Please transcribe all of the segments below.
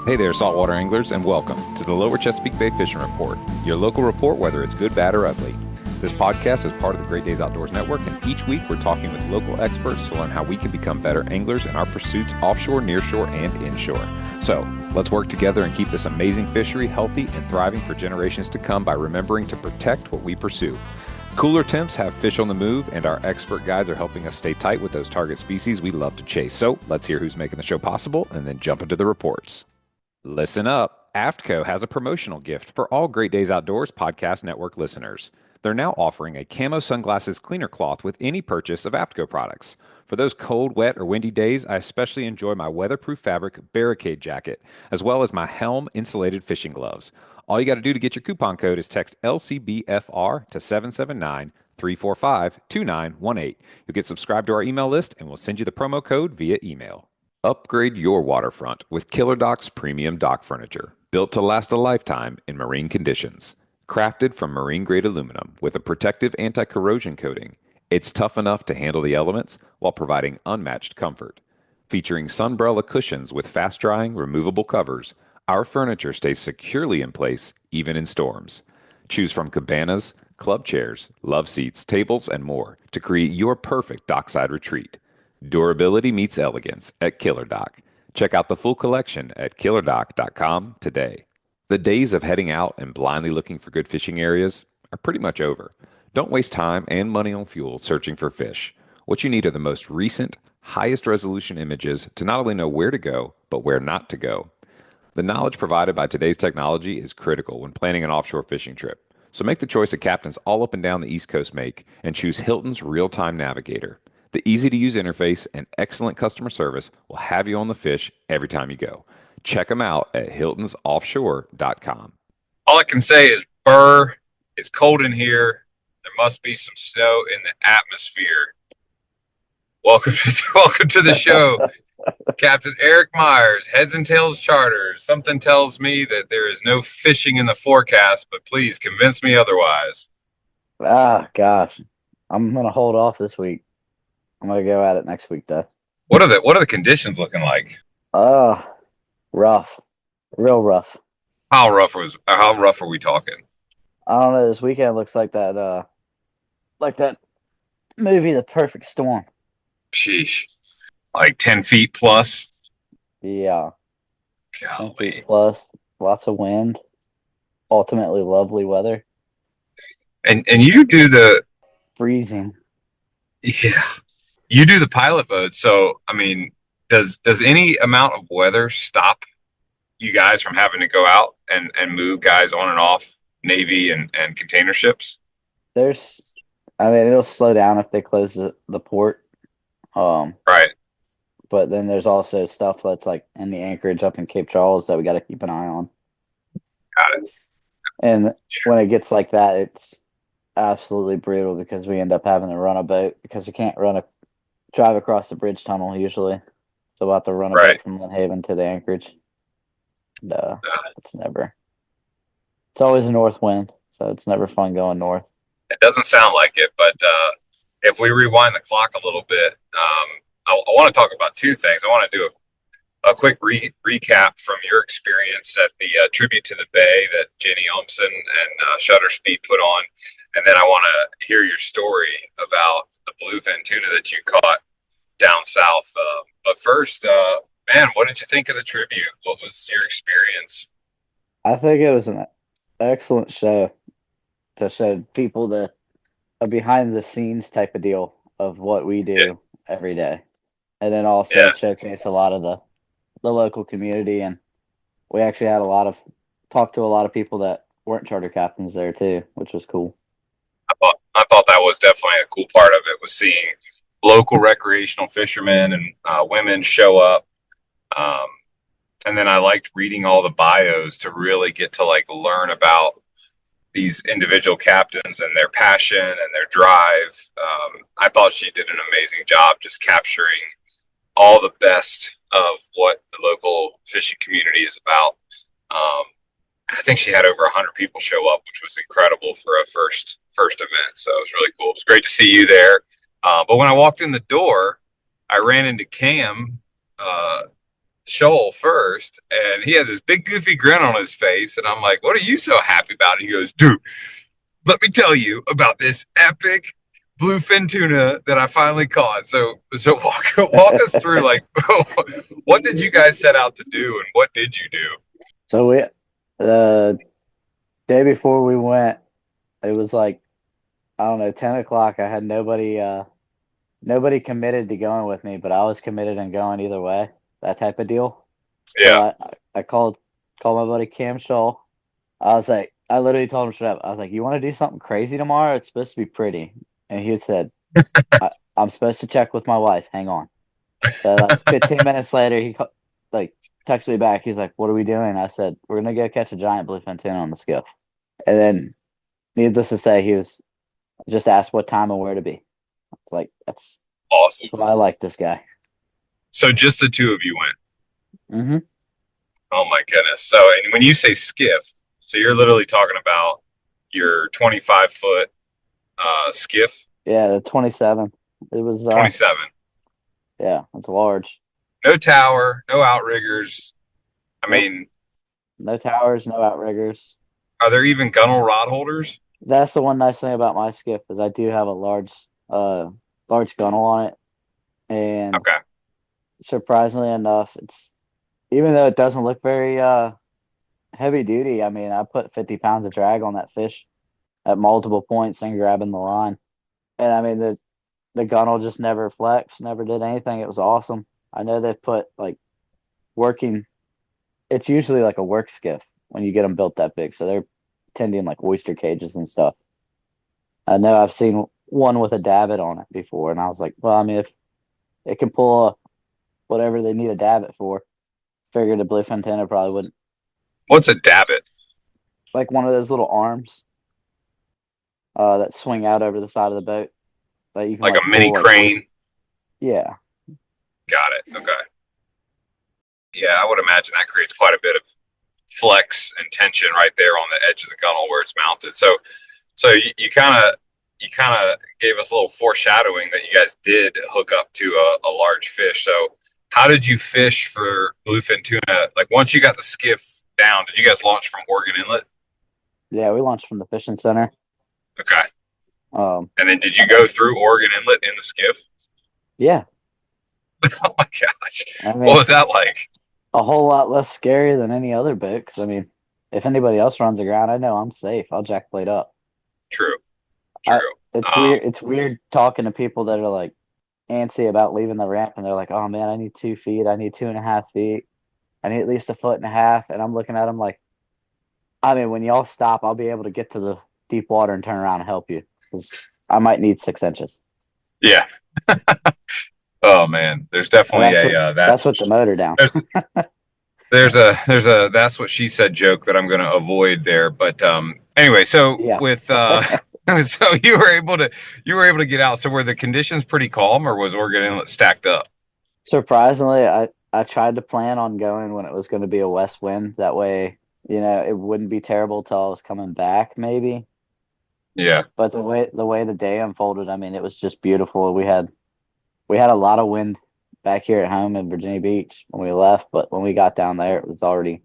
Hey there, saltwater anglers, and welcome to the Lower Chesapeake Bay Fishing Report, your local report whether it's good, bad, or ugly. This podcast is part of the Great Days Outdoors Network, and each week we're talking with local experts to learn how we can become better anglers in our pursuits offshore, nearshore, and inshore. So, let's work together and keep this amazing fishery healthy and thriving for generations to come by remembering to protect what we pursue. Cooler temps have fish on the move, and our expert guides are helping us stay tight with those target species we love to chase. So, let's hear who's making the show possible, and then jump into the reports. Listen up. AFTCO has a promotional gift for all Great Days Outdoors Podcast Network listeners. They're now offering a camo sunglasses cleaner cloth with any purchase of AFTCO products. For those cold, wet, or windy days, I especially enjoy my weatherproof fabric barricade jacket, as well as my Helm insulated fishing gloves. All you got to do to get your coupon code is text LCBFR to 779-345-2918. You'll get subscribed to our email list, and we'll send you the promo code via email. Upgrade your waterfront with Killer Doc's premium dock furniture, built to last a lifetime in marine conditions. Crafted from marine-grade aluminum with a protective anti-corrosion coating, it's tough enough to handle the elements while providing unmatched comfort. Featuring sunbrella cushions with fast-drying, removable covers, our furniture stays securely in place even in storms. Choose from cabanas, club chairs, love seats, tables, and more to create your perfect dockside retreat. Durability meets elegance at Killer Doc. Check out the full collection at killerdoc.com today. The days of heading out and blindly looking for good fishing areas are pretty much over. Don't waste time and money on fuel searching for fish. What you need are the most recent, highest resolution images to not only know where to go, but where not to go. The knowledge provided by today's technology is critical when planning an offshore fishing trip. So make the choice that captains all up and down the East Coast make and choose Hilton's Real-Time Navigator. The easy-to-use interface and excellent customer service will have you on the fish every time you go. Check them out at hiltonsoffshore.com. All I can say is, burr, it's cold in here. There must be some snow in the atmosphere. Welcome to the show, Captain Eric Myers, Heads and Tails Charters. Something tells me that there is no fishing in the forecast, but please convince me otherwise. Ah, gosh. I'm going to hold off this week. I'm going to go at it next week, though. What are the conditions looking like? Rough. Real rough. How rough are we talking? I don't know. This weekend looks like that movie, The Perfect Storm. Sheesh. Like 10 feet plus? Yeah. 10 Golly. feet plus. Lots of wind. Ultimately lovely weather. And you do the... Freezing. Yeah. You do the pilot mode, so I mean, does any amount of weather stop you guys from having to go out and move guys on and off Navy and container ships? It'll slow down if they close the port. Right. But then there's also stuff that's like in the anchorage up in Cape Charles that we got to keep an eye on. Got it. And when it gets like that, it's absolutely brutal because we end up having to run a boat because we can't drive across the bridge tunnel usually. So we'll have to run a boat from Lynnhaven to the anchorage. It's always a north wind, so it's never fun going north. It doesn't sound like it, but if we rewind the clock a little bit, I want to talk about two things. I want to do a quick recap from your experience at the Tribute to the Bay that Jenny Olmson and Shutter Speed put on. And then I want to hear your story about the bluefin tuna that you caught down south. But first, man, what did you think of the tribute? What was your experience? I think it was an excellent show to show people a behind the scenes type of deal of what we do every day. And then also showcase a lot of the local community. And we actually had talked to a lot of people that weren't charter captains there too, which was cool. I thought that was definitely a cool part of it, was seeing local recreational fishermen and women show up. And then I liked reading all the bios to really get to learn about these individual captains and their passion and their drive. I thought she did an amazing job just capturing all the best of what the local fishing community is about. I think she had over 100 people show up, which was incredible for a first event. So it was really cool. It was great to see you there. But when I walked in the door, I ran into Cam shoal first, and he had this big goofy grin on his face, and I'm like, "What are you so happy about?" And he goes, "Dude, let me tell you about this epic bluefin tuna that I finally caught." So walk us through, like, what did you guys set out to do, and what did you do? So the day before we went, it was like, I don't know, 10 o'clock. I had nobody committed to going with me, but I was committed and going either way, that type of deal. So Yeah, I called my buddy Cam Scholl. I was like, I literally told him straight up. I was like, "You want to do something crazy tomorrow? It's supposed to be pretty." And he said, I'm supposed to check with my wife. Hang on." So like 15 minutes later, like texted me back. He's like, "What are we doing?" I said, "We're gonna go catch a giant bluefin tuna on the skiff." And then, needless to say, he was just asked what time and where to be. It's like awesome. that's why I like this guy. So just the two of you went. Mm-hmm. Oh my goodness. So, and when you say skiff, so you're literally talking about your 25-foot skiff, Yeah, the 27. It was 27. yeah, it's large. No tower, no outriggers. I Nope. mean, No towers, no outriggers. are there even gunnel rod holders? That's the one nice thing about my skiff is I do have a large gunnel on it, and Okay. surprisingly enough, it's even though it doesn't look very heavy duty. I mean, I put 50 pounds of drag on that fish at multiple points and grabbing the line, and I mean the gunnel just never flexed, never did anything. It was awesome. I know they've put like working. It's usually like a work skiff when you get them built that big, so they're tending like oyster cages and stuff. I know I've seen one with a davit on it before, and I was like, well, I mean, if it can pull whatever they need a davit for, figured a bluefin tuna probably wouldn't. What's a davit? Like one of those little arms that swing out over the side of the boat that you can Like like a mini pull crane? Yeah. Got it. Okay. Yeah, I would imagine that creates quite a bit of flex and tension right there on the edge of the gunnel where it's mounted. So you kind of gave us a little foreshadowing that you guys did hook up to a large fish. So how did you fish for bluefin tuna? Like once you got the skiff down, did you guys launch from Oregon Inlet? Yeah, we launched from the fishing center. Okay. Um, And then did you go through Oregon Inlet in the skiff? yeah, Oh my gosh. I What mean, was that like? a whole lot less scary than any other boat. 'Cause I mean, if anybody else runs aground, I know I'm safe. I'll jack plate up. True. I, True. it's weird. It's weird talking to people that are like antsy about leaving the ramp, and they're like, "Oh man, I need 2 feet. I need 2.5 feet. I need at least a foot and a half." And I'm looking at them like, I mean, when y'all stop, I'll be able to get to the deep water and turn around and help you because I might need 6 inches. Yeah. Oh man, there's And definitely a that's what the motor down. there's there's a that's what she said joke that I'm going to avoid there. But anyway, so Yeah. with so you were able to get out. So were the conditions pretty calm, or was Oregon Inlet stacked up? Surprisingly, I tried to plan on going when it was going to be a west wind. That way, it wouldn't be terrible till I was coming back, maybe. Yeah, But the way the day unfolded, I mean, it was just beautiful. We had a lot of wind back here at home in Virginia Beach when we left, but when we got down there, it was already,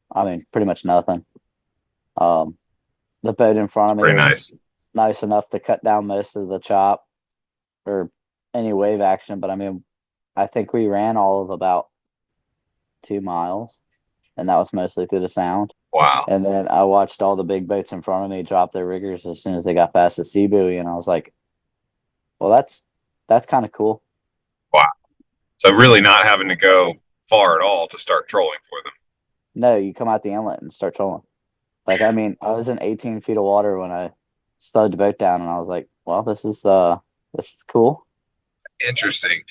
I mean, pretty much nothing. Um, the boat in front of me very was nice. nice enough to cut down most of the chop or any wave action, but I mean, I think we ran all of about 2 miles, and that was mostly through the sound. Wow. And then I watched all the big boats in front of me drop their riggers as soon as they got past the sea buoy, and I was like, well, that's kind of cool. Wow. So really not having to go far at all to start trolling for them. No, you come out the inlet and start trolling. Like, I mean, I was in 18 feet of water when I slowed the boat down, and I was like, well, this is cool. Interesting.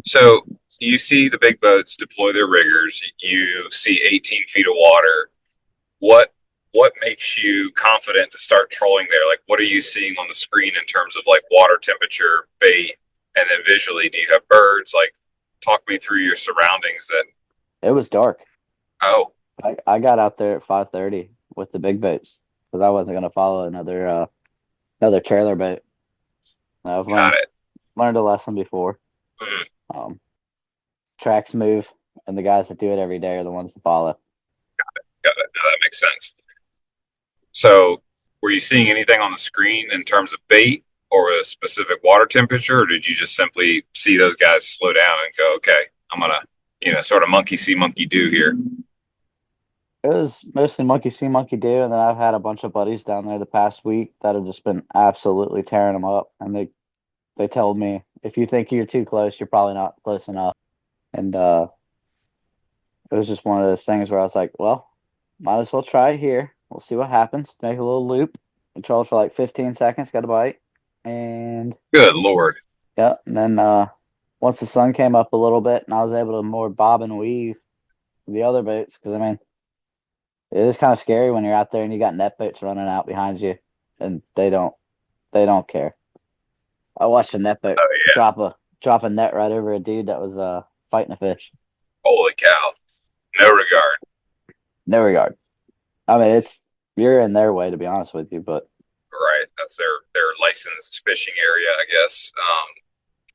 So you see the big boats deploy their riggers. You see 18 feet of water. What what makes you confident to start trolling there? Like, what are you seeing on the screen in terms of like water temperature, bait, and then visually, do you have birds? Like, talk me through your surroundings. That It was dark. oh, I got out there at 5:30 with the big boats because I wasn't gonna follow another trailer boat. I've got it. learned a lesson before. Mm, Um, Tracks move and the guys that do it every day are the ones that follow. Got it. No, that makes sense. So, were you seeing anything on the screen in terms of bait or a specific water temperature, or did you just simply see those guys slow down and go, okay, I'm gonna, sort of monkey see, monkey do here? It was mostly monkey see, monkey do, and then I've had a bunch of buddies down there the past week that have just been absolutely tearing them up, and they told me if you think you're too close, you're probably not close enough, and it was just one of those things where I was like, well, might as well try it here. We'll see what happens. Make a little loop, control for like 15 seconds, got a bite, and Good Lord. yeah, and then once the sun came up a little bit, and I was able to more bob and weave the other boats, because I mean, it is kind of scary when you're out there and you got net boats running out behind you, and they don't care. I watched a net boat Oh yeah. drop a net right over a dude that was fighting a fish. Holy cow. No regard. No regard. I mean, you're in their way, to be honest with you, but Right. That's their licensed fishing area, I guess.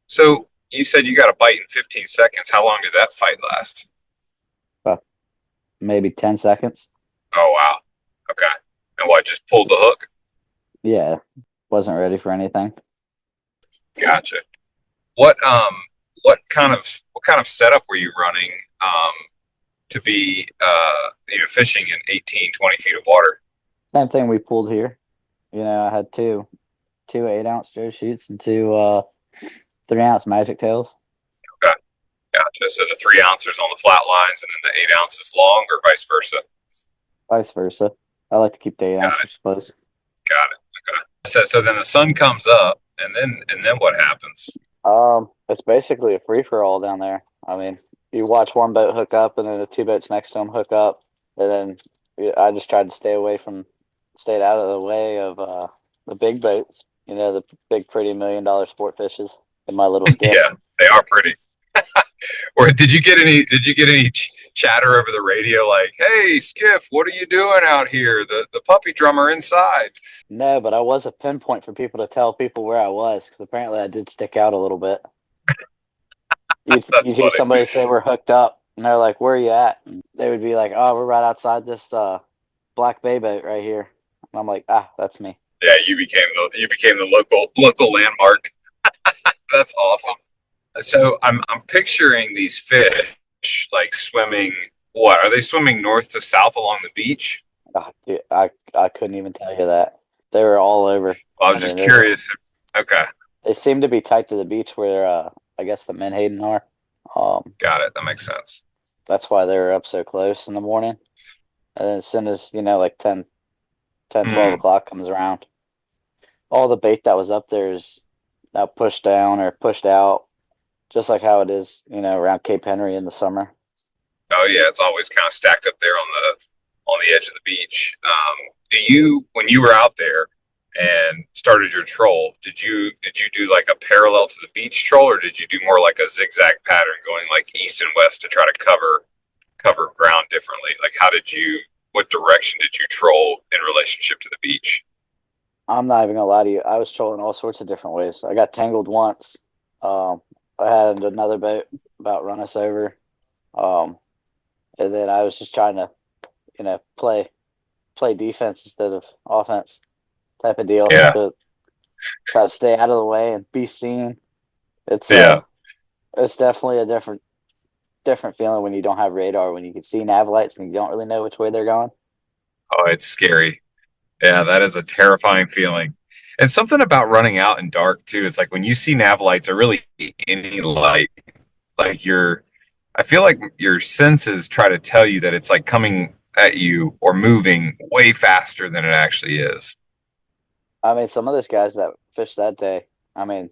So you said you got a bite in 15 seconds. How long did that fight last? maybe 10 seconds. Oh wow. Okay. And what, just pulled the hook? Yeah, wasn't ready for anything. Gotcha. What kind of setup were you running to be fishing in 18, 20 feet of water? Same thing we pulled here. I had two 8-ounce Joe shoots and two 3-ounce magic tails. Okay. Gotcha. So the 3 ounces on the flat lines and then the 8 ounces long, or vice versa. Vice versa. I like to keep the 8 Got it. ounces close. Got it. Okay. So then the sun comes up, and then what happens? It's basically a free for all down there. I mean, you watch one boat hook up, and then the two boats next to them hook up, and then I just tried to stay out of the way of the big boats. The big, pretty $1 million sport fishes in my little skiff. Yeah, they are pretty. Or did you get any chatter over the radio like, "Hey, Skiff, what are you doing out here? The puppy drummer inside." No, but I was a pinpoint for people to tell people where I was, because apparently I did stick out a little bit. That's You'd hear funny. somebody say we're hooked up, and they're like, "Where are you at?" And they would be like, "Oh, we're right outside this Black Bay boat right here." And I'm like, "Ah, that's me." Yeah, you became the local landmark. That's awesome. So I'm picturing these fish like swimming. What are they swimming north to south along the beach? Ah, dude, I couldn't even tell you that. They were all over. Well, I I was just mean, curious. Okay, they seem to be tight to the beach where I guess the Menhaden are. got it. That makes sense. That's why they were up so close in the morning. And then as soon as, like 12 Hmm. o'clock comes around, all the bait that was up there is now pushed down or pushed out, just like how it is, around Cape Henry in the summer. Oh yeah, it's always kind of stacked up there on the edge of the beach. When you were out there and started your troll, did you do like a parallel to the beach troll, or did you do more like a zigzag pattern going like east and west to try to cover ground differently? Like what direction did you troll in relationship to the beach? I'm not even gonna lie to you. I was trolling all sorts of different ways. I got tangled once. I had another boat about run us over. Um, and then I was just trying to, play defense instead of offense type of deal Yeah, to try to stay out of the way and be seen. It's yeah. it's definitely a different feeling when you don't have radar, when you can see navalites and you don't really know which way they're going. Oh, it's scary. Yeah, that is a terrifying feeling. And something about running out in dark too. It's like when you see nav lights or really any light, like I feel like your senses try to tell you that it's like coming at you or moving way faster than it actually is. I mean, some of those guys that fished that day, I mean,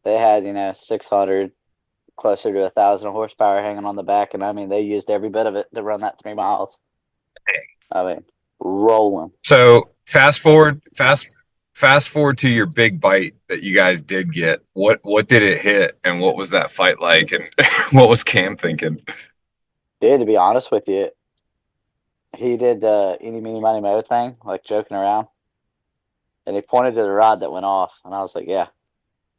they had 600, closer to 1,000 horsepower hanging on the back, and I mean, they used every bit of it to run that 3 miles. I mean, rolling. So fast forward to your big bite that you guys did get. What did it hit, and what was that fight like, and what was Cam thinking? Dude, to be honest with you, he did the eeny, meeny, miny, mo thing, like joking around, and he pointed to the rod that went off, and I was like, yeah,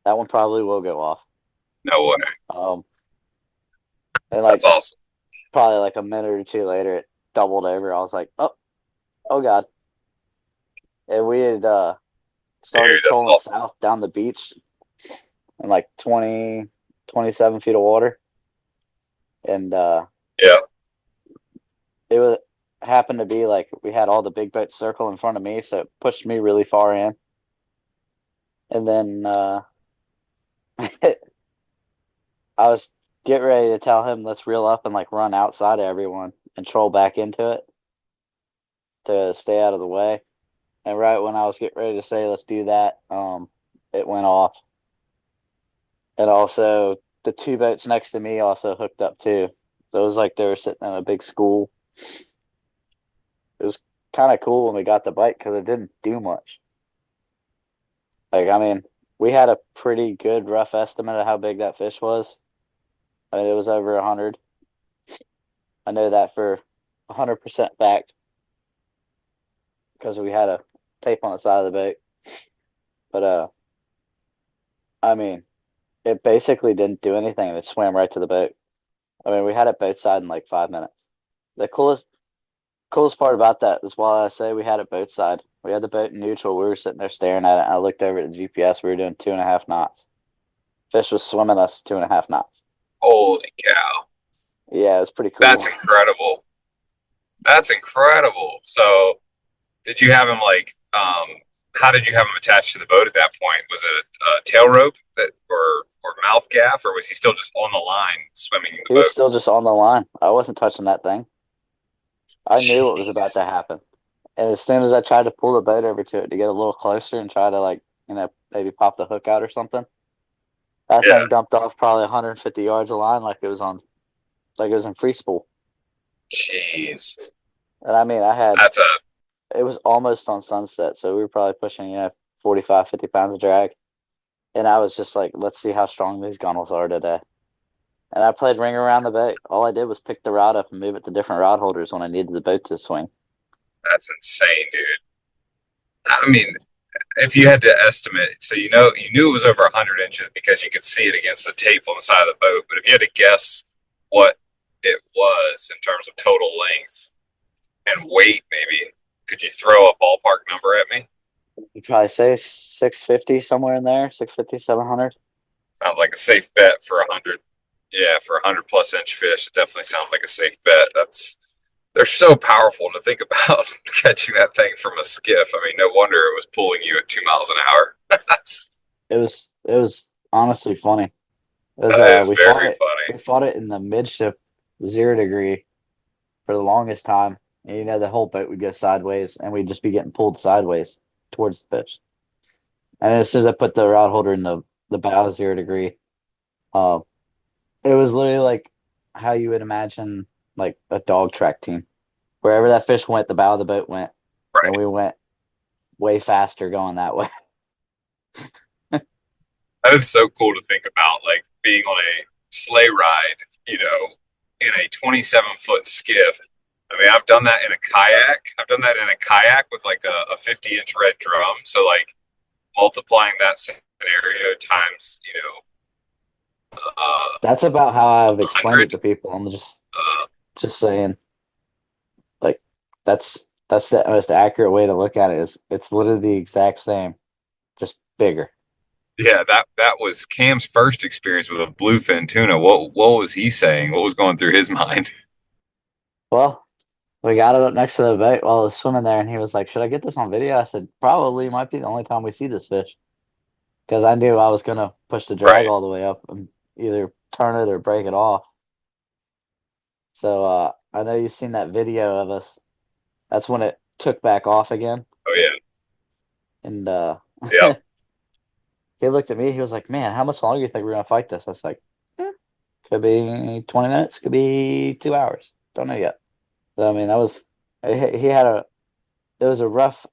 that one probably will go off. No way. Um, And That's awesome. probably like a minute or two later, it doubled over. I was like, oh God. And we had started Dude, that's trolling awesome. south down the beach in like 20, 27 feet of water. And Yeah. it was happened to be like we had all the big boats circle in front of me, so it pushed me really far in. And then I was getting ready to tell him let's reel up and like run outside of everyone and troll back into it to stay out of the way. And right when I was getting ready to say let's do that, it went off. And also the two boats next to me also hooked up too. So it was like they were sitting in a big school. It was kind of cool when we got the bite because it didn't do much. Like, I mean, we had a pretty good rough estimate of how big that fish was. I mean, it was over 100. I know that for 100% fact because we had a tape on the side of the boat. But I mean, it basically didn't do anything. It swam right to the boat. I mean, we had it boat side in like 5 minutes. The coolest part about that is while I say we had it boat side, we had the boat in neutral. We were sitting there staring at it. And I looked over at the GPS. We were doing 2.5 knots. Fish was swimming us 2.5 knots. Holy cow. Yeah, it was pretty cool. That's incredible. That's incredible. So, did you have him like, how did you have him attached to the boat at that point? Was it a tail rope or mouth gaff, or was he still just on the line swimming in He the was boat? still just on the line. I wasn't touching that thing. I knew what was about to Jeez. happen. And as soon as I tried to pull the boat over to it to get a little closer and try to like, maybe pop the hook out or something, that Yeah. thing dumped off probably 150 yards of line like it was in free spool. Jeez. And I mean, That's a it was almost on sunset, so we were probably pushing, 45, 50 pounds of drag. And I was just like, let's see how strong these gunnels are today. And I played ring around the boat. All I did was pick the rod up and move it to different rod holders when I needed the boat to swing. that's insane, dude. I mean, if you had to estimate, so you knew it was over 100 inches because you could see it against the tape on the side of the boat. But if you had to guess what it was in terms of total length and weight, maybe could you throw a ballpark number at me? You'd probably say 650 somewhere in there, 650, 700. Sounds like a safe bet for 100. Yeah, for 100 plus inch fish, it definitely sounds like a safe bet. They're so powerful to think about catching that thing from a skiff. I mean, no wonder it was pulling you at 2 miles an hour. It was honestly funny. It was That is we fought very it funny. we fought it in the midship 0 degree for the longest time. And the whole boat would go sideways and we'd just be getting pulled sideways towards the fish. And as soon as I put the rod holder in the bow 0 degree, uh, it was literally like how you would imagine like a dog track team. Wherever that fish went, the bow of the boat went, and Right. we went way faster going that way. That is so cool to think about, like being on a sleigh ride, in a 27-foot skiff. I mean, I've done that in a kayak. I've done that in a kayak with like a 50-inch red drum. So, like, multiplying that scenario times, That's about how I've explained it 100. to people. I'm just Uh, just saying, like that's the most accurate way to look at it. Is it's literally the exact same, just bigger. yeah, that was Cam's first experience with a bluefin tuna. What was he saying? What was going through his mind? Well, we got it up next to the boat while I was swimming there, and he was like, "Should I get this on video?" I said, "Probably might be the only time we see this fish," because I knew I was gonna push the drag Right. all the way up and either turn it or break it off. So I know you've seen that video of us. That's when it took back off again, Oh yeah. and Yep. he looked at me. He was like, "Man, how much longer do you think we're gonna fight this?" I was like, "Could be 20 minutes. Could be 2 hours. Don't know yet." So I mean, that was he had a it was a rough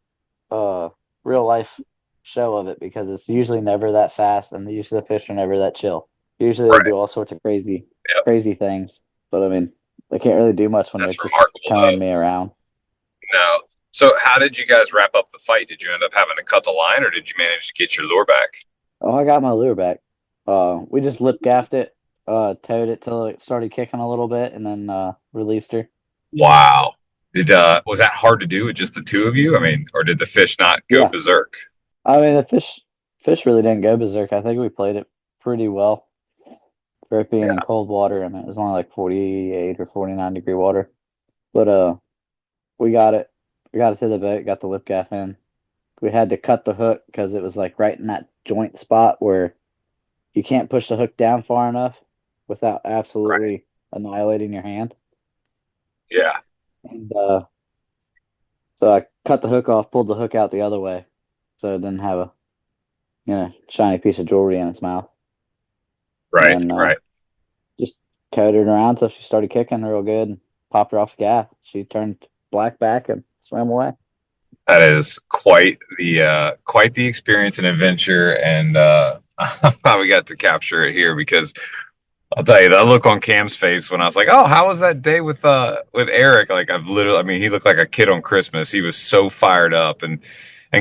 uh real life show of it because it's usually never that fast, and usually the fish are never that chill. Usually they Right. do all sorts of Yep. crazy things, but I mean, they can't really do much when they're That's just remarkable turning though. me around. No. So how did you guys wrap up the fight? Did you end up having to cut the line, or did you manage to get your lure back? Oh, I got my lure back. We just lip gaffed it. towed it till it started kicking a little bit, and then released her. Wow. Did was that hard to do with just the two of you? I mean, or did the fish not go Yeah, berserk? I mean the fish really didn't go berserk. I think we played it pretty well for it being in Yeah. cold water. I mean it was only like 48 or 49 degree water, but we got it. We got it to the boat. Got the lip gaff in. We had to cut the hook because it was like right in that joint spot where you can't push the hook down far enough without Right. absolutely annihilating your hand. Yeah. And so I cut the hook off, pulled the hook out the other way, so it didn't have a shiny piece of jewelry in its mouth. And Right. then Right. just towed her around till she started kicking real good and popped her off the gaff. She turned black back and swam away. That is quite the experience and adventure, and I probably got to capture it here because I'll tell you that look on Cam's face when I was like, "Oh, how was that day with Eric?" Like I mean, he looked like a kid on Christmas. He was so fired up, and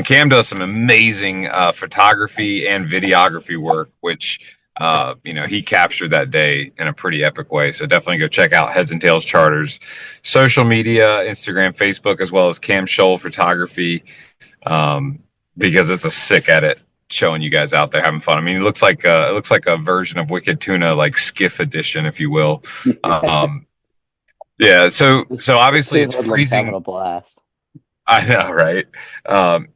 Cam does some amazing photography and videography work, which he captured that day in a pretty epic way. So definitely go check out Heads and Tails Charters social media, Instagram, Facebook, as well as Cam Shoal Photography, um, because it's a sick edit showing you guys out there having fun. I mean, it looks like a version of Wicked Tuna, like Skiff edition, if you will. Um, yeah. So Just obviously two it's hoodlums having freezing. a blast. I know, right?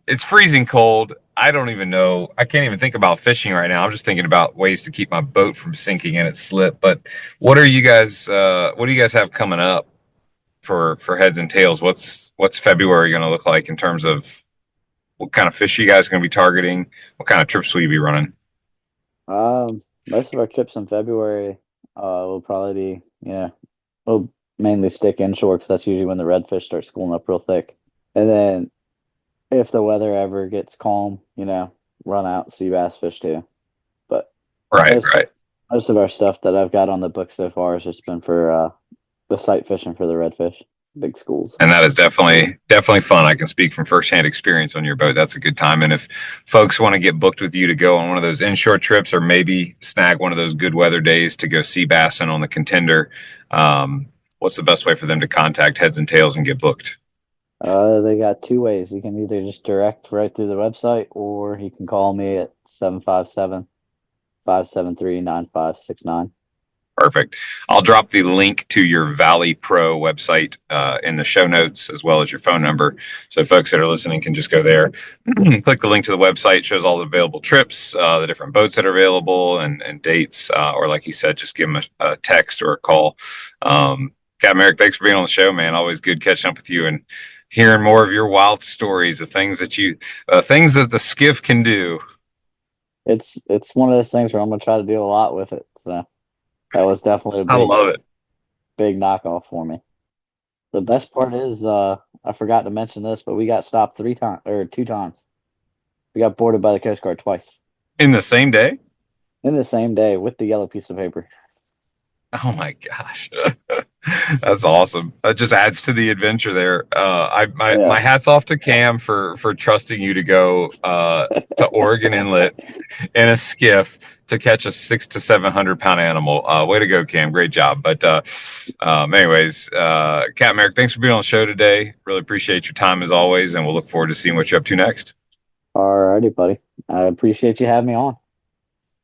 It's freezing cold. I don't even know. I can't even think about fishing right now. I'm just thinking about ways to keep my boat from sinking and it slip. But what do you guys have coming up for heads and tails? What's February going to look like in terms of what kind of fish you guys going to be targeting? What kind of trips will you be running? Most of our trips in February will probably be, we'll mainly stick inshore because that's usually when the redfish start schooling up real thick. And then if the weather ever gets calm, run out sea bass fish too. But Right, most right. most of our stuff that I've got on the book so far has just been for the sight fishing for the redfish, big schools. And that is definitely fun. I can speak from firsthand experience on your boat. That's a good time. And if folks want to get booked with you to go on one of those inshore trips, or maybe snag one of those good weather days to go sea bassing on the Contender, what's the best way for them to contact Heads and Tails and get booked? They got two ways. You can either just direct right through the website, or you can call me at 757-573-9569. Perfect. I'll drop the link to your Valley Pro website in the show notes, as well as your phone number. So folks that are listening can just go there, click the link to the website, shows all the available trips, the different boats that are available, and dates. Or like you said, just give them a text or a call. Captain Eric, thanks for being on the show, man. Always good catching up with you and hearing more of your wild stories, the things things that the skiff can do. It's one of those things where I'm gonna try to do a lot with it. So that was definitely a I love it. big knockoff for me. The best part is I forgot to mention this, but we got stopped 3 times or 2 times. We got boarded by the Coast Guard twice In the same day? in the same day with the yellow piece of paper. Oh my gosh. That's awesome. That just adds to the adventure there. My Yeah. hat's off to Cam for trusting you to go to Oregon Inlet in a skiff to catch a 600 to 700 pound animal. Way to go, Cam. Great job. But anyways, Captain Merrick, thanks for being on the show today. Really appreciate your time as always, and we'll look forward to seeing what you're up to next. All righty, buddy. I appreciate you having me on.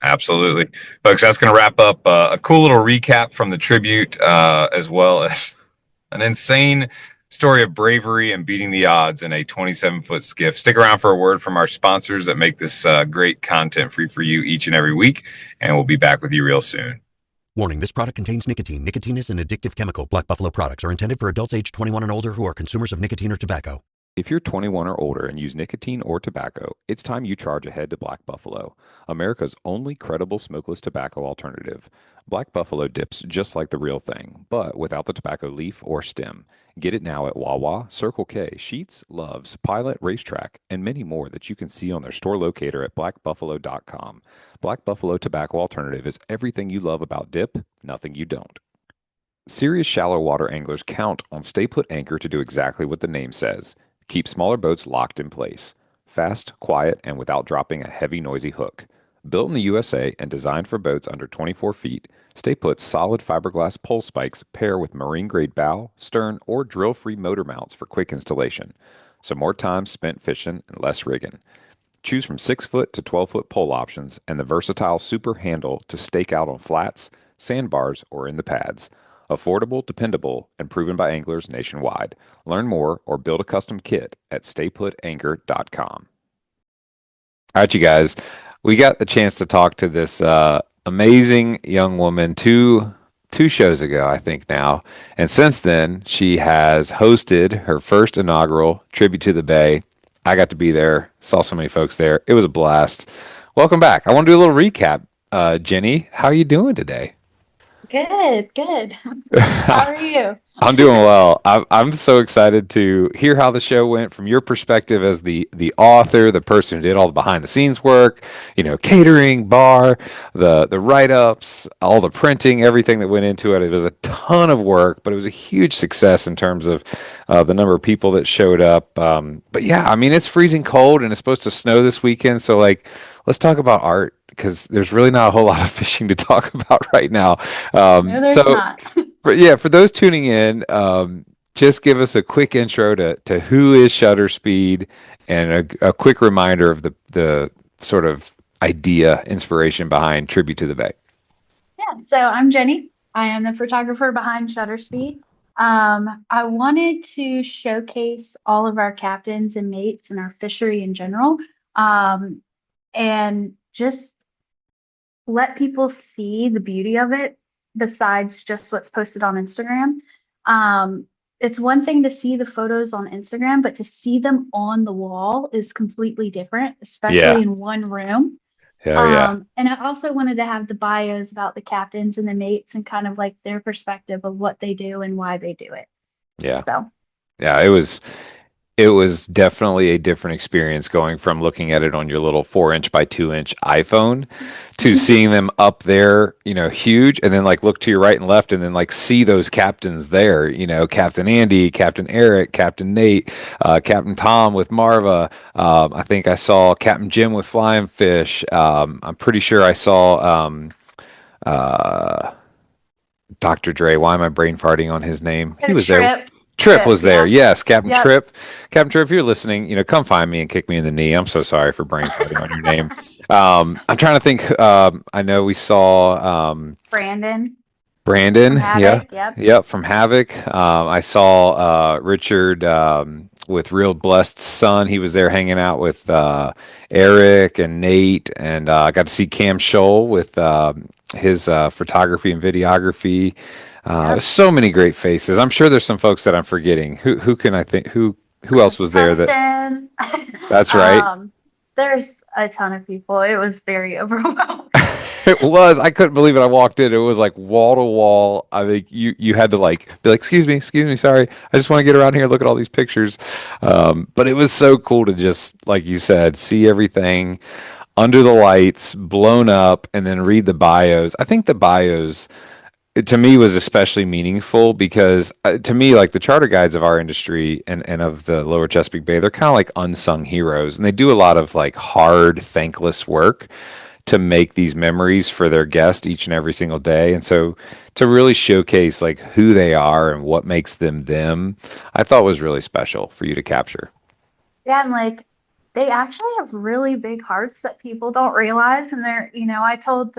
Absolutely. Folks, that's going to wrap up a cool little recap from the tribute, as well as an insane story of bravery and beating the odds in a 27-foot skiff. Stick around for a word from our sponsors that make this great content free for you each and every week, and we'll be back with you real soon. Warning, this product contains nicotine. Nicotine is an addictive chemical. Black Buffalo products are intended for adults age 21 and older who are consumers of nicotine or tobacco. If you're 21 or older and use nicotine or tobacco, it's time you charge ahead to Black Buffalo, America's only credible smokeless tobacco alternative. Black Buffalo dips just like the real thing, but without the tobacco leaf or stem. Get it now at Wawa, Circle K, Sheetz, Love's, Pilot, Racetrack, and many more that you can see on their store locator at blackbuffalo.com. Black Buffalo Tobacco Alternative is everything you love about dip, nothing you don't. Serious shallow water anglers count on Stay Put Anchor to do exactly what the name says. Keep smaller boats locked in place. Fast, quiet, and without dropping a heavy, noisy hook. Built in the USA and designed for boats under 24 feet, Stay Put's solid fiberglass pole spikes pair with marine-grade bow, stern, or drill-free motor mounts for quick installation, so more time spent fishing and less rigging. Choose from 6-foot to 12-foot pole options and the versatile super handle to stake out on flats, sandbars, or in the pads. Affordable, dependable, and proven by anglers nationwide. Learn more or build a custom kit at stayputanchor.com. All right, you guys, we got the chance to talk to this amazing young woman two shows ago, I think now. And since then, she has hosted her first inaugural Tribute to the Bay. I got to be there, saw so many folks there. It was a blast. Welcome back. I want to do a little recap. Jenny, how are you doing today? Good. How are you? I'm doing well. I'm so excited to hear how the show went from your perspective as the author, the person who did all the behind the scenes work, catering, bar, the write-ups, all the printing, everything that went into it. It was a ton of work, but it was a huge success in terms of the number of people that showed up. But yeah, I mean, it's freezing cold and it's supposed to snow this weekend. So let's talk about art, because there's really not a whole lot of fishing to talk about right now. No, there's not. For those tuning in, just give us a quick intro to who is Shutter Speed and a quick reminder of the sort of idea, inspiration behind Tribute to the Bay. Yeah, so I'm Jenny. I am the photographer behind Shutter Speed. I wanted to showcase all of our captains and mates and our fishery in general, and just let people see the beauty of it besides just what's posted on Instagram. It's one thing to see the photos on Instagram, but to see them on the wall is completely different, especially in one room. And I also wanted to have the bios about the captains and the mates and kind of like their perspective of what they do and why they do it. Yeah. So Yeah, it was definitely a different experience going from looking at it on your little 4-inch by 2-inch iPhone to seeing them up there, huge, and then look to your right and left and then see those captains there, Captain Andy, Captain Eric, Captain Nate, Captain Tom with Marva. I think I saw Captain Jim with Flying Fish. I'm pretty sure I saw Dr. Dre. Why am I brain farting on his name? He was there. Tripp was there. Yeah. Yes, Captain Tripp. Captain Tripp, if you're listening, come find me and kick me in the knee. I'm so sorry for brain farting on your name. I'm trying to think. I know we saw Brandon. Yeah. Yep, from Havoc. I saw Richard with Real Blessed Son. He was there hanging out with Eric and Nate, and I got to see Cam Scholl with his photography and videography. So many great faces. I'm sure there's some folks that I'm forgetting. Who can I think? Who else was there? That's right. There's a ton of people. It was very overwhelming. It was. I couldn't believe it. I walked in. It was like wall to wall. I think you had to be like, excuse me, sorry. I just want to get around here and look at all these pictures. But it was so cool to just, like you said, see everything under the lights, blown up, and then read the bios. I think the bios, to me, was especially meaningful because to me, the charter guides of our industry and of the Lower Chesapeake Bay, they're kind of like unsung heroes, and they do a lot of hard, thankless work to make these memories for their guests each and every single day. And so to really showcase who they are and what makes them them, I thought was really special for you to capture. Yeah, and they actually have really big hearts that people don't realize. And they're, I told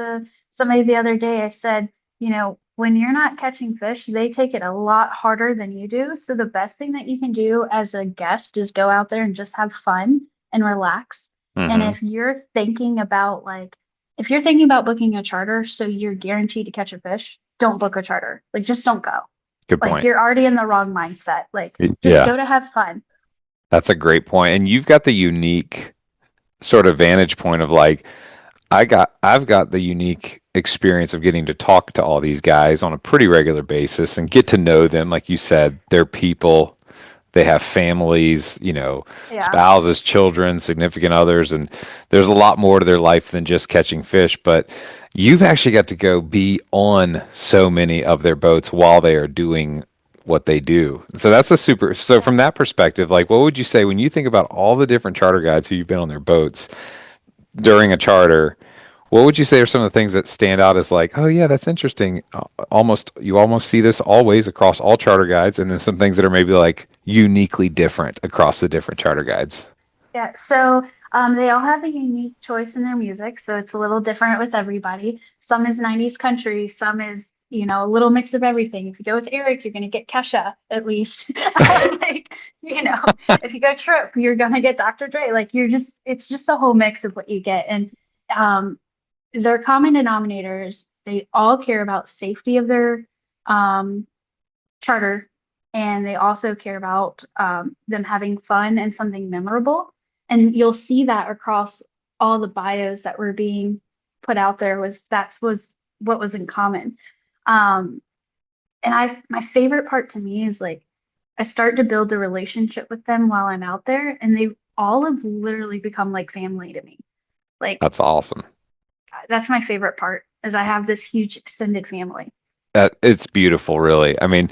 somebody the other day, I said, when you're not catching fish, they take it a lot harder than you do. So the best thing that you can do as a guest is go out there and just have fun and relax. Mm-hmm. And if you're thinking about booking a charter so you're guaranteed to catch a fish, don't book a charter. Just don't go. Good point. You're already in the wrong mindset. Just go to have fun. That's a great point. And you've got the unique sort of vantage point of I've got the unique experience of getting to talk to all these guys on a pretty regular basis and get to know them. Like you said, they're people, they have families, spouses, children, significant others, and there's a lot more to their life than just catching fish. But you've actually got to go be on so many of their boats while they are doing what they do. So that's so from that perspective, what would you say when you think about all the different charter guides who you've been on their boats during a charter? What would you say are some of the things that stand out as like, oh yeah, that's interesting. You almost see this always across all charter guides, and then some things that are maybe like uniquely different across the different charter guides. Yeah, so they all have a unique choice in their music, so it's a little different with everybody. Some is 90s country, some is, a little mix of everything. If you go with Eric, you're gonna get Kesha at least. Like, if you go Trip, you're gonna get Dr. Dre. Like it's just a whole mix of what you get. And um, their common denominators, they all care about safety of their um, charter, and they also care about them having fun and something memorable. And you'll see that across all the bios that were being put out there was what was in common. Um, and my favorite part to me is like I start to build a relationship with them while I'm out there, and they all have literally become like family to me. Like That's awesome. that's my favorite part is I have this huge extended family. It's beautiful, really. I mean,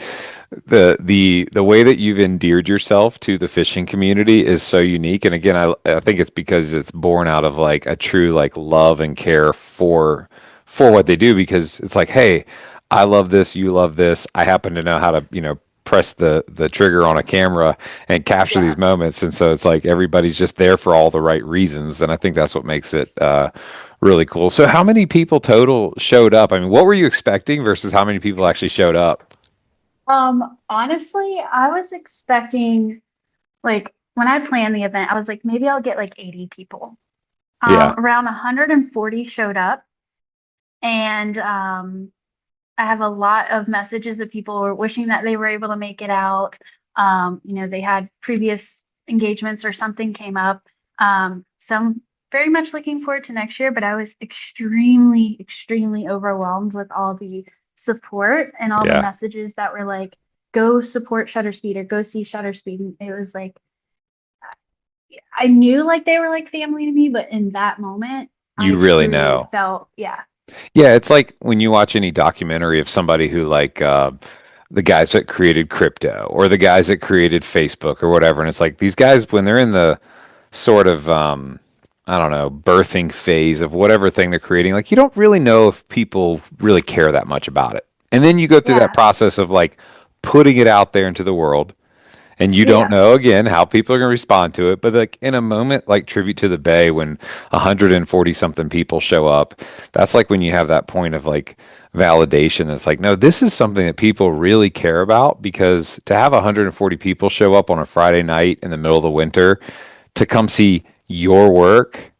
the way that you've endeared yourself to the fishing community is so unique. And again, I think it's because it's born out of like a true like love and care for what they do. Because it's like, hey, I love this, you love this. I happen to know how to press the trigger on a camera and capture Yeah. these moments. And so it's like everybody's just there for all the right reasons. And I think that's what makes it really cool. So how many people total showed up? I mean, what were you expecting versus how many people actually showed up? Honestly, I was expecting like when I planned the event, I was like, maybe I'll get like 80 people. Yeah. Around 140 showed up, and I have a lot of messages of people who were wishing that they were able to make it out. They had previous engagements or something came up. Some very much looking forward to next year, but I was extremely, extremely overwhelmed with all the support and all the Yeah. messages that were like, go support Shutter Speed or go see Shutter Speed. And it was like, I knew like they were like family to me, but in that moment, I You really truly know. felt, yeah, Yeah, it's like when you watch any documentary of somebody who like the guys that created crypto or the guys that created Facebook or whatever, and it's like these guys when they're in the sort of I don't know, birthing phase of whatever thing they're creating, like you don't really know if people really care that much about it. And then you go through that yeah, process of like putting it out there into the world and you don't yeah, know again how people are going to respond to it. But like in a moment like Tribute to the Bay, when 140 something people show up, that's like when you have that point of like validation. That's like, no, this is something that people really care about, because to have 140 people show up on a Friday night in the middle of the winter to come see your work,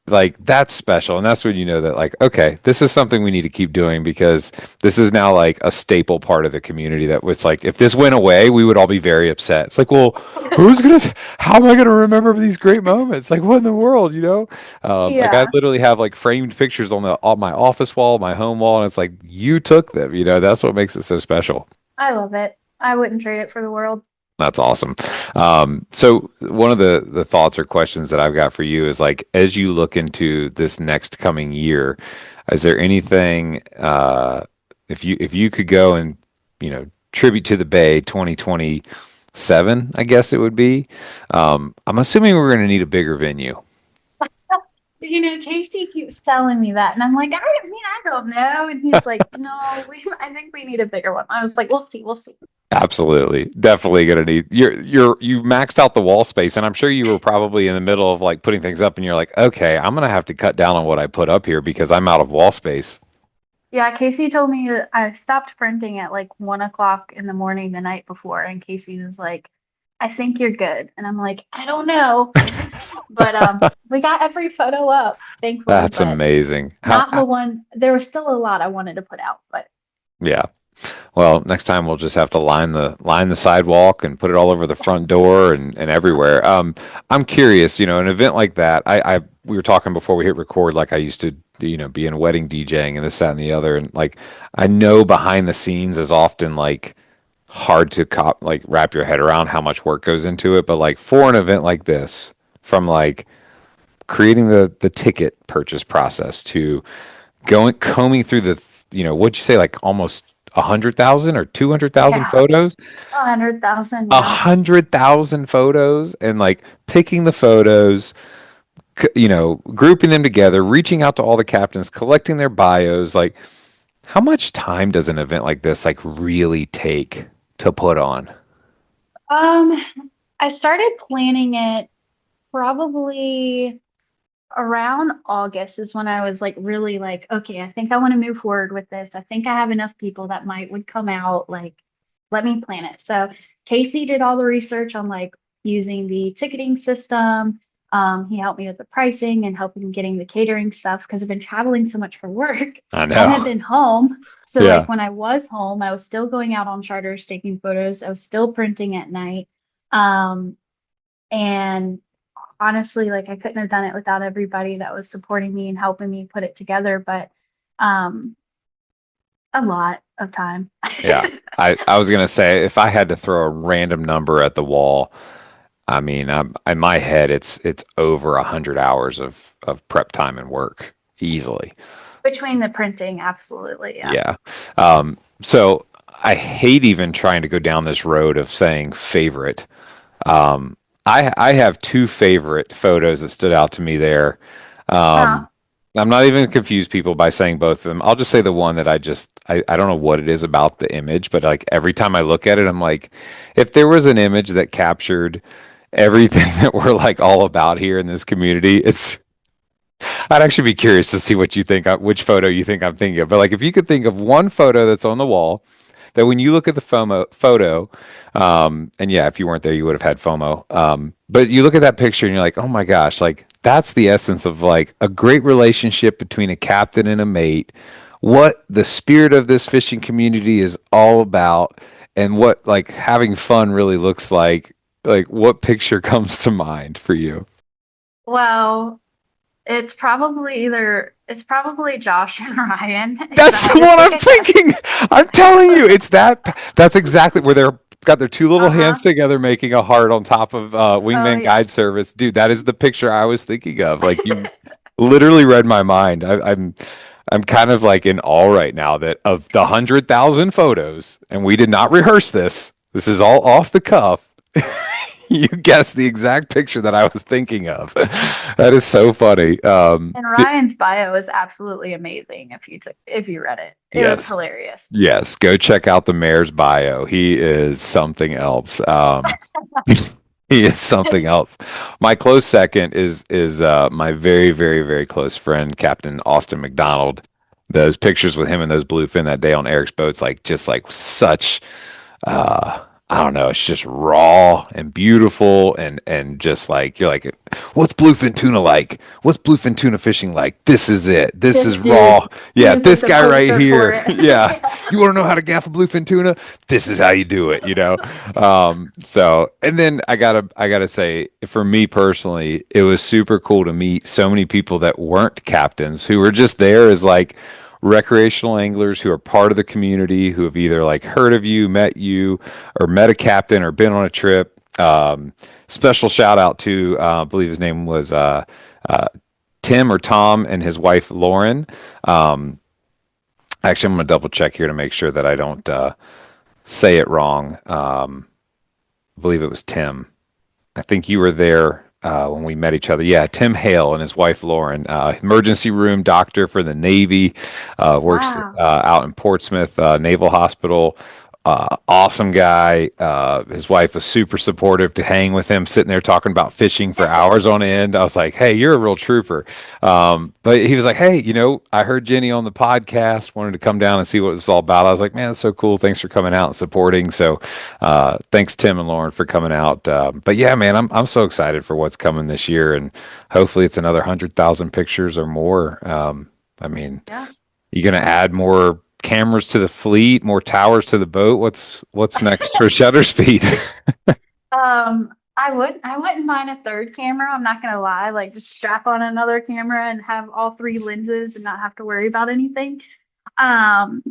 like that's special. And that's when you know that like, okay, this is something we need to keep doing, because this is now like a staple part of the community that was like, if this went away, we would all be very upset. It's like, well, how am I gonna remember these great moments? Like what in the world, like I yeah. literally have like framed pictures on my office wall, my home wall, and it's like you took them, that's what makes it so special. I love it. I wouldn't trade it for the world. That's awesome. So one of the thoughts or questions that I've got for you is like, as you look into this next coming year, is there anything, if you could go and, tribute to the Bay 2027, I guess it would be. I'm assuming we're going to need a bigger venue. Casey keeps telling me that, and I'm like, I don't know. And he's like, no, I think we need a bigger one. I was like, we'll see. Absolutely. Definitely gonna need you've maxed out the wall space, and I'm sure you were probably in the middle of like putting things up and you're like, okay, I'm gonna have to cut down on what I put up here because I'm out of wall space. Yeah, Casey told me I stopped printing at like 1 o'clock in the morning the night before, and Casey was like, I think you're good. And I'm like, I don't know. But we got every photo up, thankfully, That's but amazing. not the one. There was still a lot I wanted to put out, but Yeah. Well, next time we'll just have to line the sidewalk and put it all over the front door and everywhere. I'm curious, an event like that. I we were talking before we hit record, like I used to, be in wedding DJing and this, that, and the other, and like I know behind the scenes is often like hard to like wrap your head around how much work goes into it. But like for an event like this, from like creating the ticket purchase process to going combing through what'd you say, like almost 100,000 or 200,000 yeah, photos, 100,000, a yeah. 100,000 photos, and like picking the photos, grouping them together, reaching out to all the captains, collecting their bios. Like, how much time does an event like this like really take to put on? Um, I started planning it probably around August is when I was like really like, okay, I think I want to move forward with this. I think I have enough people that would come out. Like, let me plan it. So Casey did all the research on like using the ticketing system. He helped me with the pricing and helping getting the catering stuff because I've been traveling so much for work I and I've know. been home. So Yeah. like when I was home, I was still going out on charters, taking photos. I was still printing at night. Um, and honestly, like I couldn't have done it without everybody that was supporting me and helping me put it together. But um, a lot of time. Yeah. I was gonna say if I had to throw a random number at the wall, I mean, in my head, it's over 100 hours of prep time and work easily. Between the printing, absolutely, yeah. Yeah. So I hate even trying to go down this road of saying favorite. Um, I have two favorite photos that stood out to me there. Oh, Um, I'm not even gonna confuse people by saying both of them. I'll just say the one that I don't know what it is about the image, but like every time I look at it, I'm like, if there was an image that captured everything that we're like all about here in this community, I'd actually be curious to see what you think, which photo you think I'm thinking of. But like, if you could think of one photo that's on the wall that when you look at the photo, and yeah, if you weren't there, you would have had FOMO. But you look at that picture and you're like, oh my gosh, like that's the essence of like a great relationship between a captain and a mate. What the spirit of this fishing community is all about, and what like having fun really looks like. Like, what picture comes to mind for you? well, it's probably Josh and Ryan, if I That's had the to one pick I'm a guess. thinking. I'm telling you, it's that. That's exactly where they're got their two little Uh-huh. hands together, making a heart on top of Oh Wingman yeah. Guide Service. Dude, that is the picture I was thinking of. Like you literally read my mind. I'm kind of like in awe right now that of the 100,000 photos, and we did not rehearse this. This is all off the cuff. You guessed the exact picture that I was thinking of. That is so funny. And Ryan's bio is absolutely amazing if you read it. It was Yes. hilarious. Yes, go check out the mayor's bio. He is something else. He is something else. My close second is my very, very, very close friend, Captain Austin McDonald. Those pictures with him and those bluefin that day on Eric's boats, like just like such I don't know, it's just raw and beautiful and just like you're like, what's bluefin tuna like? What's bluefin tuna fishing like? This is it. This This is raw. dude, he Yeah, was like this the guy right poster for here. it. Yeah. Yeah. You want to know how to gaff a bluefin tuna? This is how you do it, you know? So and then I gotta say, for me personally, it was super cool to meet so many people that weren't captains who were just there as like recreational anglers who are part of the community who have either like heard of you, or met a captain, or been on a trip. Special shout out to, I believe his name was uh, Tim or Tom and his wife Lauren. Um, Actually, I'm going to double check here to make sure that I don't say it wrong. I believe it was Tim. I think you were there when we met each other. Yeah, Tim Hale and his wife Lauren, emergency room doctor for the Navy, works Wow. out in Portsmouth Naval Hospital. Awesome guy. His wife was super supportive to hang with him, sitting there talking about fishing for hours on end. I was like, "Hey, you're a real trooper." But he was like, "Hey, I heard Jenny on the podcast. Wanted to come down and see what it was all about." I was like, "Man, that's so cool. Thanks for coming out and supporting." So, thanks Tim and Lauren for coming out. But yeah, man, I'm so excited for what's coming this year, and hopefully it's another 100,000 pictures or more. I mean, Yeah. you gonna add more cameras to the fleet, more towers to the boat? What's next for shutter speed? I wouldn't mind a third camera. I'm not gonna lie. Like just strap on another camera and have all three lenses and not have to worry about anything. Um,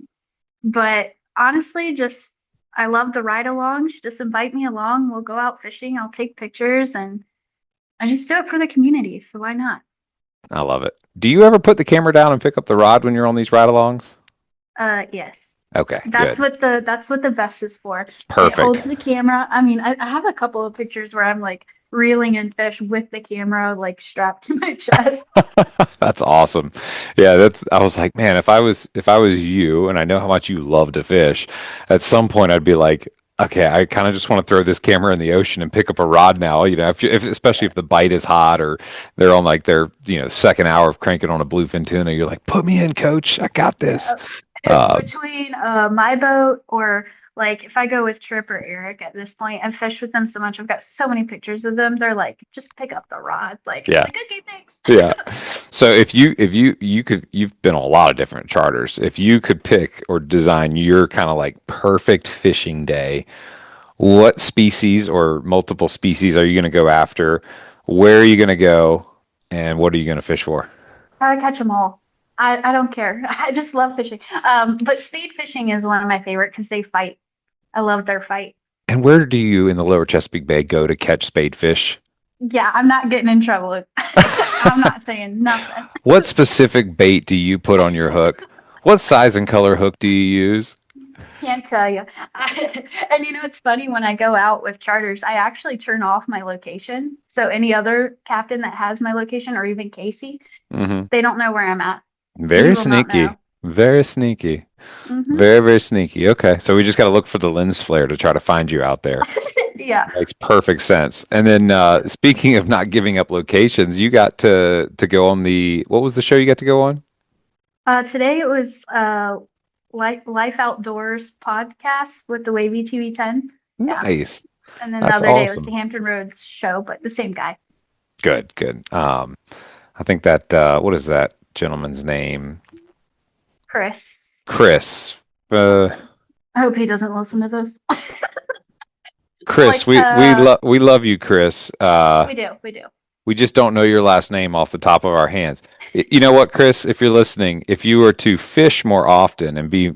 but honestly, just I love the ride alongs. Just invite me along. We'll go out fishing. I'll take pictures and I just do it for the community. So why not? I love it. Do you ever put the camera down and pick up the rod when you're on these ride-alongs? Yes. Okay, That's good. what the vest is for. It Perfect. holds the camera. I mean, I have a couple of pictures where I'm like reeling in fish with the camera like strapped to my chest. That's awesome. Yeah, I was like, man, if I was you, and I know how much you love to fish, at some point I'd be like, okay, I kind of just want to throw this camera in the ocean and pick up a rod now, especially if the bite is hot or they're on like their, second hour of cranking on a bluefin tuna, you're like, put me in, coach. I got this. Between my boat or like if I go with Trip or Eric at this point, I've fished with them so much. I've got so many pictures of them. They're like, just pick up the rod. Like, Yeah. like okay, thanks. Yeah. So if you could, you've been on a lot of different charters. If you could pick or design your kind of like perfect fishing day, what species or multiple species are you going to go after? Where are you going to go? And what are you going to fish for? I catch them all. I don't care. I just love fishing. But spade fishing is one of my favorite because they fight. I love their fight. And where do you in the Lower Chesapeake Bay go to catch spade fish? Yeah, I'm not getting in trouble. I'm not saying nothing. What specific bait do you put on your hook? What size and color hook do you use? Can't tell you. And it's funny when I go out with charters, I actually turn off my location. So any other captain that has my location or even Casey, they don't know where I'm at. Very sneaky. Very sneaky. Very, very sneaky. Okay. So we just got to look for the lens flare to try to find you out there. Yeah. Makes perfect sense. And then speaking of not giving up locations, you got to go on what was the show you got to go on? Today it was Life Outdoors podcast with the Wavy TV10. Nice. Yeah. And then That's the other day awesome. was the Hampton Roads show, but the same guy. Good. I think that what is that gentleman's name? Chris. I hope he doesn't listen to this. Chris, we love you, Chris. We do. We just don't know your last name off the top of our hands. You know what, Chris? If you're listening, if you were to fish more often and be,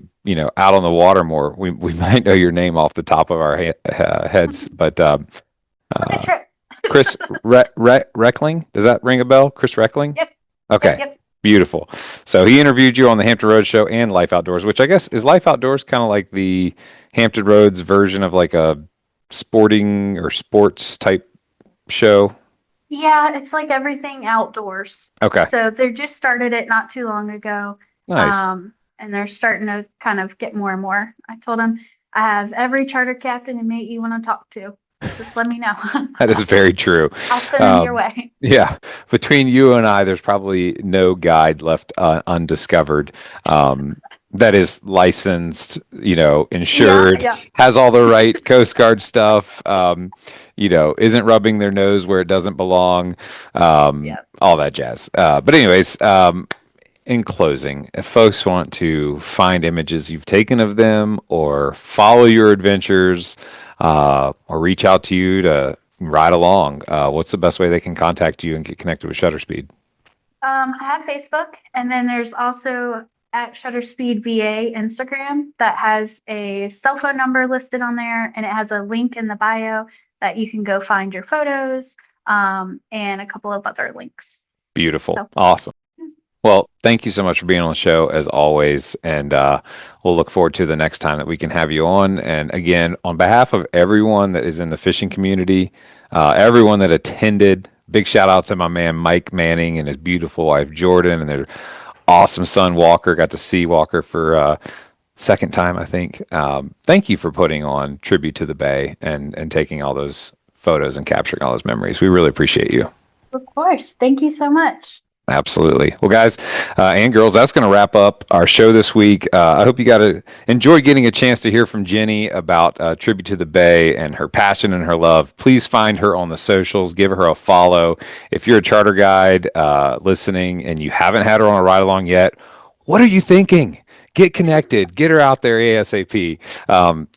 out on the water more, we might know your name off the top of our heads. But Chris Reckling, does that ring a bell? Chris Reckling? Yep. Okay. Yep. Beautiful. So he interviewed you on the Hampton Roads show and Life Outdoors, which I guess is Life Outdoors kind of like the Hampton Roads version of like a sporting or sports type show. Yeah, it's like everything outdoors. Okay. So they just started it not too long ago. Nice. And they're starting to kind of get more and more. I told them I have every charter captain and mate you want to talk to. Just let me know. That is very true. I'll send them your way. Yeah. Between you and I, there's probably no guide left undiscovered. That is licensed, insured, has all the right Coast Guard stuff, isn't rubbing their nose where it doesn't belong, all that jazz. But anyways, in closing, if folks want to find images you've taken of them or follow your adventures or reach out to you to ride along, what's the best way they can contact you and get connected with Shutter Speed? I have Facebook, and then there's also at Shutter Speed VA Instagram that has a cell phone number listed on there, and it has a link in the bio that you can go find your photos and a couple of other links. Beautiful. So. Awesome. Well, thank you so much for being on the show as always, and we'll look forward to the next time that we can have you on. And again, on behalf of everyone that is in the fishing community, everyone that attended, big shout out to my man Mike Manning and his beautiful wife Jordan and their awesome son Walker. Got to see Walker for second time, I think. Thank you for putting on Tribute to the Bay and taking all those photos and capturing all those memories. We really appreciate you. Of course. Thank you so much. Absolutely. Well, guys and girls, that's going to wrap up our show this week. I hope you got to enjoy getting a chance to hear from Jenny about Tribute to the Bay and her passion and her love. Please find her on the socials. Give her a follow. If you're a charter guide listening and you haven't had her on a ride along yet, what are you thinking? Get connected. Get her out there ASAP.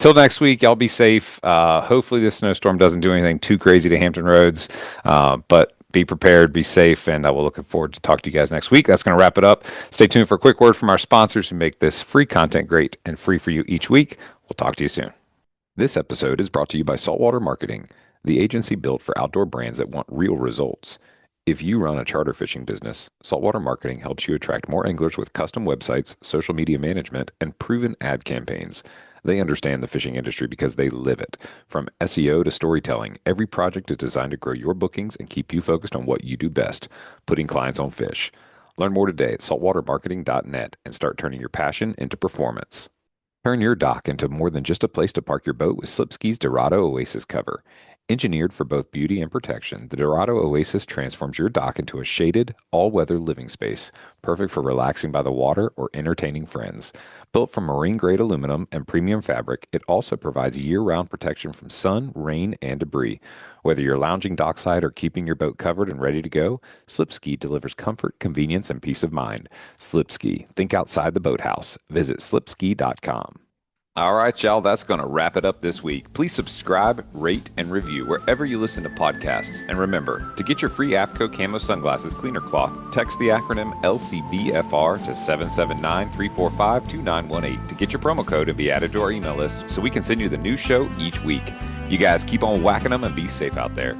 Till next week, y'all be safe. Hopefully this snowstorm doesn't do anything too crazy to Hampton Roads, but be prepared, be safe, and we're looking forward to talk to you guys next week. That's going to wrap it up. Stay tuned for a quick word from our sponsors who make this free content great and free for you each week. We'll talk to you soon. This episode is brought to you by Saltwater Marketing, the agency built for outdoor brands that want real results. If you run a charter fishing business, Saltwater Marketing helps you attract more anglers with custom websites, social media management, and proven ad campaigns. They understand the fishing industry because they live it. From SEO to storytelling, every project is designed to grow your bookings and keep you focused on what you do best, putting clients on fish. Learn more today at saltwatermarketing.net and start turning your passion into performance. Turn your dock into more than just a place to park your boat with Slipski's Dorado Oasis cover. Engineered for both beauty and protection, the Dorado Oasis transforms your dock into a shaded, all-weather living space, perfect for relaxing by the water or entertaining friends. Built from marine-grade aluminum and premium fabric, it also provides year-round protection from sun, rain, and debris. Whether you're lounging dockside or keeping your boat covered and ready to go, Slipski delivers comfort, convenience, and peace of mind. Slipski, think outside the boathouse. Visit slipski.com. All right, y'all, that's going to wrap it up this week. Please subscribe, rate, and review wherever you listen to podcasts. And remember, to get your free APCO Camo Sunglasses Cleaner Cloth, text the acronym LCBFR to 779-345-2918 to get your promo code and be added to our email list so we can send you the new show each week. You guys keep on whacking them and be safe out there.